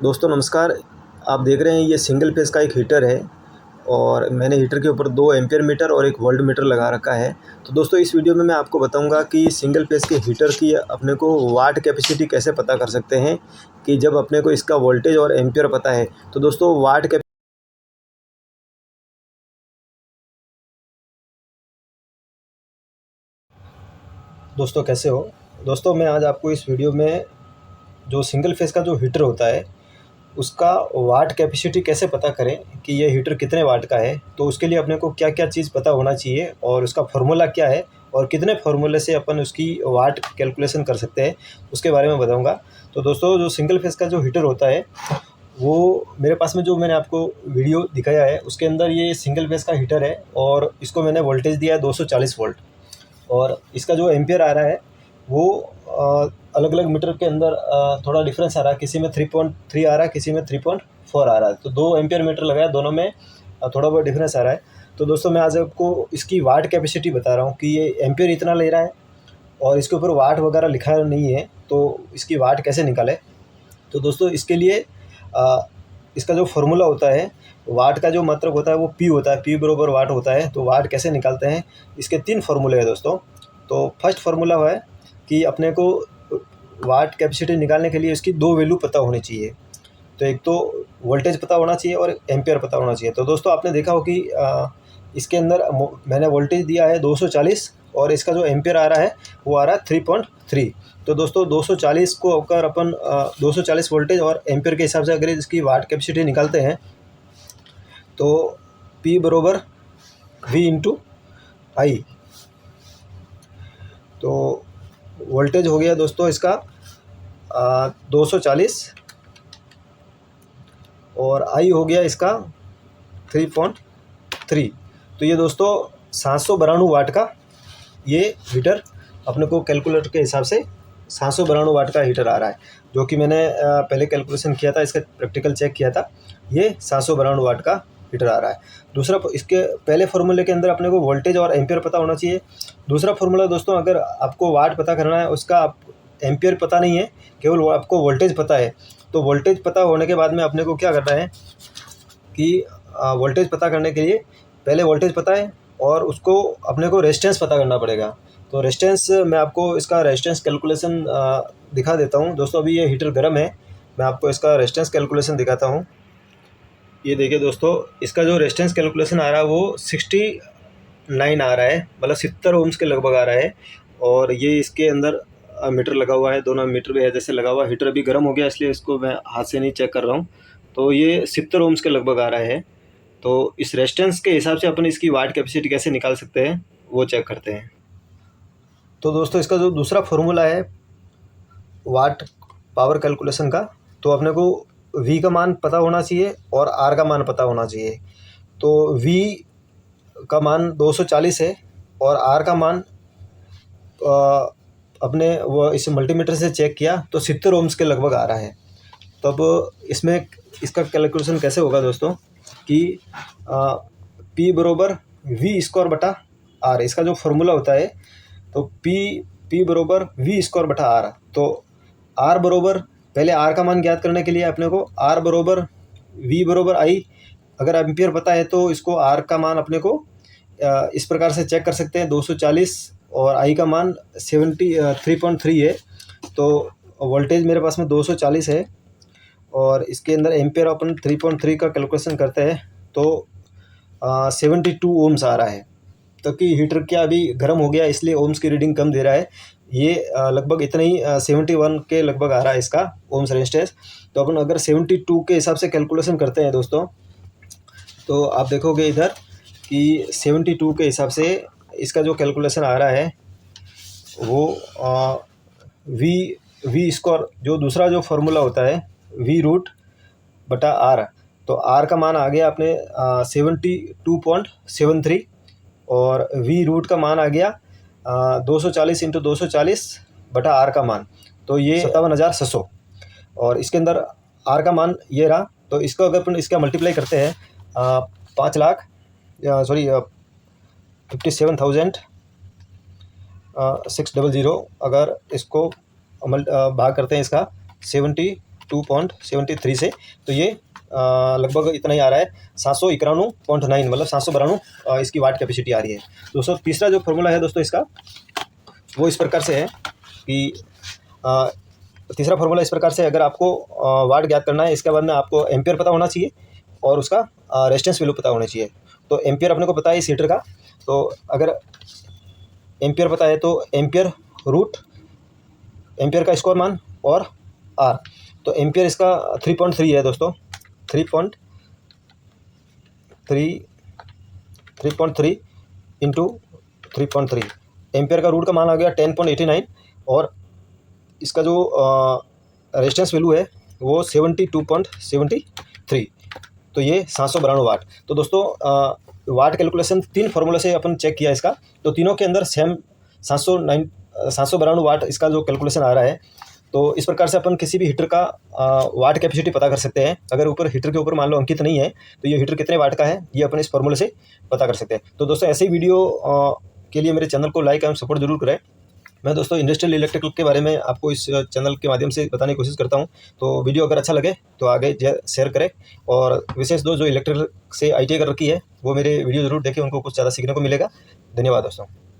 दोस्तों नमस्कार। आप देख रहे हैं ये सिंगल फेस का एक हीटर है और मैंने हीटर के ऊपर 2 एम्पीयर मीटर और 1 वोल्ट मीटर लगा रखा है। तो दोस्तों इस वीडियो में मैं आपको बताऊंगा कि सिंगल फेस के हीटर की अपने को वाट कैपेसिटी कैसे पता कर सकते हैं कि जब अपने को इसका वोल्टेज और एम्पीयर पता है तो दोस्तों वाट कैप दोस्तों कैसे हो। दोस्तों मैं आज आपको इस वीडियो में जो सिंगल फेस का जो हीटर होता है उसका वाट कैपेसिटी कैसे पता करें कि ये हीटर कितने वाट का है, तो उसके लिए अपने को क्या क्या चीज़ पता होना चाहिए और उसका फार्मूला क्या है और कितने फार्मूले से अपन उसकी वाट कैलकुलेशन कर सकते हैं उसके बारे में बताऊंगा। तो दोस्तों जो सिंगल फेस का जो हीटर होता है वो मेरे पास में जो मैंने आपको वीडियो दिखाया है उसके अंदर ये सिंगल फेस का हीटर है और इसको मैंने वोल्टेज दिया है 240 वोल्ट और इसका जो एम्पियर आ रहा है वो अलग अलग मीटर के अंदर थोड़ा डिफरेंस आ रहा है। किसी में 3.3 आ रहा है, किसी में 3.4 आ रहा है। तो 2 एम्पियर मीटर लगाया, दोनों में थोड़ा बहुत डिफरेंस आ रहा है। तो दोस्तों मैं आज आपको इसकी वाट कैपेसिटी बता रहा हूँ कि ये एम्पियर इतना ले रहा है और इसके ऊपर वाट वगैरह लिखा नहीं है, तो इसकी वाट कैसे निकालें। तो दोस्तों इसके लिए इसका जो फार्मूला होता है, वाट का जो मात्रक होता है वो पी होता है, पी बराबर वाट होता है। तो वाट कैसे निकालते हैं, इसके 3 फार्मूले हैं दोस्तों। तो फर्स्ट फार्मूला है कि अपने को वाट कैपेसिटी निकालने के लिए इसकी 2 वैल्यू पता होनी चाहिए। तो एक तो वोल्टेज पता होना चाहिए और एम्पियर पता होना चाहिए। तो दोस्तों आपने देखा हो कि इसके अंदर मैंने वोल्टेज दिया है 240 और इसका जो एम्पियर आ रहा है वो आ रहा है 3.3। तो दोस्तों 240 को अगर अपन 240 वोल्टेज और एम्पियर के हिसाब से अगर इसकी वाट कैपेसिटी निकालते हैं तो P बरोबर V इंटू आई। तो वोल्टेज हो गया दोस्तों इसका 240 और आई हो गया इसका 3.3। तो ये दोस्तों 792 वाट का ये हीटर अपने को कैलकुलेटर के हिसाब से 792 वाट का हीटर आ रहा है, जो कि मैंने पहले कैलकुलेशन किया था, इसका प्रैक्टिकल चेक किया था। ये 792 वाट का हीटर आ रहा है। दूसरा, इसके पहले फार्मूले के अंदर अपने को वोल्टेज और एम्पियर पता होना चाहिए। दूसरा फार्मूला दोस्तों, अगर आपको वाट पता करना है, उसका आप एम्पियर पता नहीं है, केवल आपको वोल्टेज पता है, तो वोल्टेज पता होने के बाद में अपने को क्या करना है कि वोल्टेज पता करने के लिए पहले वोल्टेज पता है और उसको अपने को रेजिस्टेंस पता करना पड़ेगा। तो रेजिस्टेंस, मैं आपको इसका रेजिस्टेंस कैलकुलेशन दिखा देता हूँ। दोस्तों अभी ये हीटर गर्म है, मैं आपको इसका रेजिस्टेंस कैलकुलेशन दिखाता हूँ। ये देखिए दोस्तों, इसका जो रेजिस्टेंस कैलकुलेशन आ रहा है वो 69 आ रहा है, मतलब 70 ओम्स के लगभग आ रहा है। और ये इसके अंदर मीटर लगा हुआ है, दोनों मीटर भी जैसे लगा हुआ है। हीटर अभी गर्म हो गया इसलिए इसको मैं हाथ से नहीं चेक कर रहा हूँ। तो ये 70 ओम्स के लगभग आ रहा है। तो इस रेजिस्टेंस के हिसाब से अपन इसकी वाट कैपेसिटी कैसे निकाल सकते हैं वो चेक करते हैं। तो दोस्तों इसका जो दूसरा फार्मूला है वाट पावर कैलकुलेशन का, तो अपने को V का मान पता होना चाहिए और R का मान पता होना चाहिए। तो V का मान 240 है और R का मान अपने वो इस मल्टीमीटर से चेक किया तो 70 ओम्स के लगभग आ रहा है। तो अब इसमें इसका कैलकुलेशन कैसे होगा दोस्तों कि P बरोबर V स्क्वायर बटा R, इसका जो फार्मूला होता है तो P बरोबर V स्क्वायर बटा R। तो R बरोबर, पहले R का मान ज्ञात करने के लिए अपने को R बरोबर V बरोबर I, अगर एम्पियर पता है तो इसको R का मान अपने को इस प्रकार से चेक कर सकते हैं। 240 और I का मान 3.3 है। तो वोल्टेज मेरे पास में 240 है और इसके अंदर एम्पियर अपन 3.3 का कैलकुलेशन करते हैं तो 72 ओम्स आ रहा है। तो कि हीटर क्या अभी गर्म हो गया इसलिए ओम्स की रीडिंग कम दे रहा है। ये लगभग इतना ही 71 के लगभग आ रहा है इसका ओम्स रेजिस्टेंस। तो अपन अगर 72 के हिसाब से कैलकुलेशन करते हैं दोस्तों, तो आप देखोगे इधर कि 72 के हिसाब से इसका जो कैलकुलेशन आ रहा है वो वी स्क्वायर, जो दूसरा जो फार्मूला होता है V रूट बटा R। तो R का मान आ गया अपने 72.73 और V रूट का मान आ गया 240 इंटू 240 बटा R का मान, तो ये 57,600। और इसके अंदर R का मान ये रहा। तो इसको अगर अपन इसका मल्टीप्लाई करते हैं 57,600, अगर इसको भाग करते हैं इसका 72.73 से, तो ये लगभग इतना ही आ रहा है, 791.9, मतलब 792 इसकी वाट कैपेसिटी आ रही है। दोस्तों तीसरा जो फॉर्मूला है दोस्तों इसका, वो इस प्रकार से है कि तीसरा फॉर्मूला इस प्रकार से, अगर आपको वाट ज्ञात करना है, इसके बाद में आपको एम्पियर पता होना चाहिए और उसका रेजिस्टेंस वैल्यू पता होना चाहिए। तो एम्पियर अपने को पता है इस हीटर का, तो अगर एम्पियर पता है तो एम्पियर रूट एम्पियर का स्क्वायर मान और आर, तो एम्पियर इसका 3.3 है दोस्तों, 3.3 इंटू 3.3, एम्पियर का रूट का मान आ गया 10.89 और इसका जो रेजिस्टेंस वैल्यू है वो 72.73, तो ये 792 वाट। तो दोस्तों वाट कैलकुलेशन 3 फार्मूला से अपन चेक किया इसका, तो तीनों के अंदर सेम 792 वाट इसका जो कैलकुलेशन आ रहा है। तो इस प्रकार से अपन किसी भी हीटर का वाट कैपेसिटी पता कर सकते हैं। अगर ऊपर हीटर के ऊपर मान लो अंकित नहीं है तो ये हीटर कितने वाट का है ये अपन इस फार्मूले से पता कर सकते हैं। तो दोस्तों ऐसे ही वीडियो के लिए मेरे चैनल को लाइक एवं सपोर्ट जरूर करें। मैं दोस्तों इंडस्ट्रियल इलेक्ट्रिकल के बारे में आपको इस चैनल के माध्यम से बताने की कोशिश करता हूं। तो वीडियो अगर अच्छा लगे तो आगे शेयर करें, और विशेष जो इलेक्ट्रिकल से ITI कर रखी है वो मेरे वीडियो जरूर देखें, उनको कुछ ज़्यादा सीखने को मिलेगा। धन्यवाद दोस्तों।